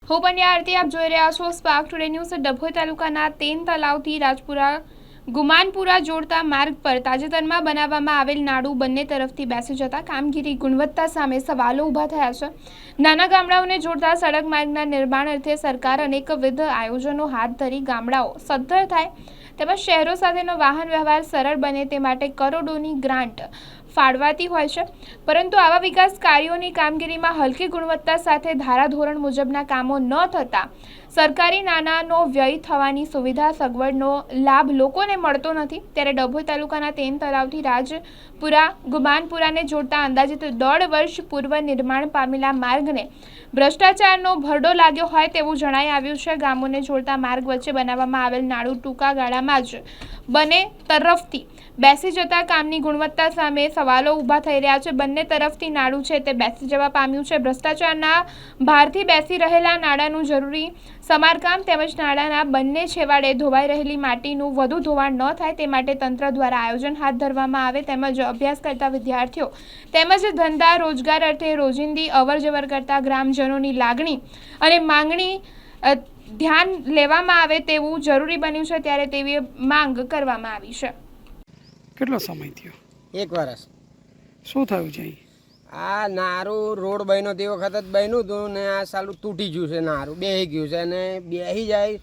હું પંડ્યા આરતી, આપ જોઈ રહ્યા છો સ્પાર્ક ટુડે ન્યૂઝ। ડભોઈ તાલુકાના તેન તલાવથી રાજપુરા ગુમાનપુરા જોડતા માર્ગ પર તાજેતરમાં બનાવવામાં આવેલ નાડું બંને તરફથી બેસી જતા કામગીરી ગુણવત્તા સામે સવાલો ઊભા થયા છે। નાના ગામડાઓને જોડતા સડક માર્ગના નિર્માણ અર્થે સરકાર અનેકવિધ આયોજનો હાથ ધરી ગામડાઓ સદ્ધર થાય તેમજ શહેરો સાથેનો વાહન વ્યવહાર સરળ બને તે માટે કરોડોની ગ્રાન્ટ ફાળવાતી હોય છે, પરંતુ આવા વિકાસ કાર્યોની કામગીરીમાં હલકી ગુણવત્તા સાથે ધારાધોરણ મુજબના કામો ન થતા સરકારી નાણાંનો વ્યય થવાની સુવિધા સગવડનો લાભ લોકોને મળતો નથી। ત્યારે ડભોઈ તાલુકાના તેન તલાવથી રાજપુરા ગુમાનપુરાને જોડતા અંદાજિત 1.5 વર્ષ પૂર્વ નિર્માણ પામેલા માર્ગને ભ્રષ્ટાચારનો ભરડો લાગ્યો હોય તેવું જણાઈ આવ્યું છે। ગામોને જોડતા માર્ગ વચ્ચે બનાવવામાં આવેલ નાડું ટૂંકા ગાળામાં જ બંને તરફથી બેસી જતા કામની ગુણવત્તા સામે સવાલો ઊભા થઈ રહ્યા છે। બંને તરફથી નાડું છે તે બેસી જવા પામ્યું છે। ભ્રષ્ટાચારના ભારથી બેસી રહેલા નાડાનું જરૂરી સમારકામ તેમજ નાડાના બંને છેવાડે ધોવાઈ રહેલી માટીનું વધુ ધોવાણ ન થાય તે માટે તંત્ર દ્વારા આયોજન હાથ ધરવામાં આવે તેમજ અભ્યાસ કરતા વિદ્યાર્થીઓ તેમજ ધંધા રોજગાર અર્થે રોજિંદી અવરજવર કરતા ગ્રામજનોની લાગણી અને માંગણી ધ્યાન લેવામાં આવે તેવું જરૂરી બન્યું છે। ત્યારે તેવી માંગ કરવામાં આવી છે। કેટલો સમય થયો? 1 વર્ષ। શું થયું છે? આ નારું રોડ બન્યો તે વખત જ બન્યું હતું ને આ સાલું તૂટી ગયું છે, નારું બેસી ગયું છે અને બેસી જાય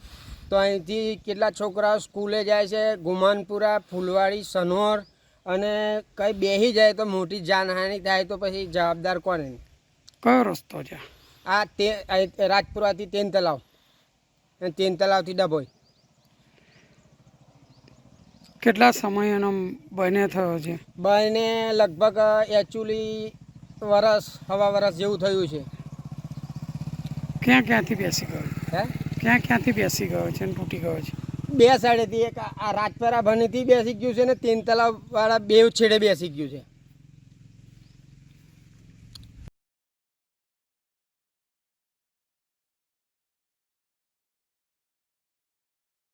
તો અહીંથી કેટલા છોકરાઓ સ્કૂલે જાય છે, ગુમાનપુરા, ફૂલવાડી, સનોર, અને કંઈ બેસી જાય તો મોટી જાનહાનિ થાય તો પછી જવાબદાર કોને? કયો રસ્તો છે આ? રાજપુરાથી તેન તલાવ અને તેન તલાવથી ડભોઈ। કેટલા સમય એનો બને થયો છે? બને લગભગ એકચ્યુઅલી સવા વર્ષ જેવું થયું છે। ક્યાંથી બેસી ગયો? હે, ક્યાંથી બેસી ગયો છે અને તૂટી ગયો છે? બે સાઈડેથી, એક આ રાજપરા ભણીથી બેસી ગયું છે ને તેન તલાવ વાળા બે છેડે બેસી ગયું છે।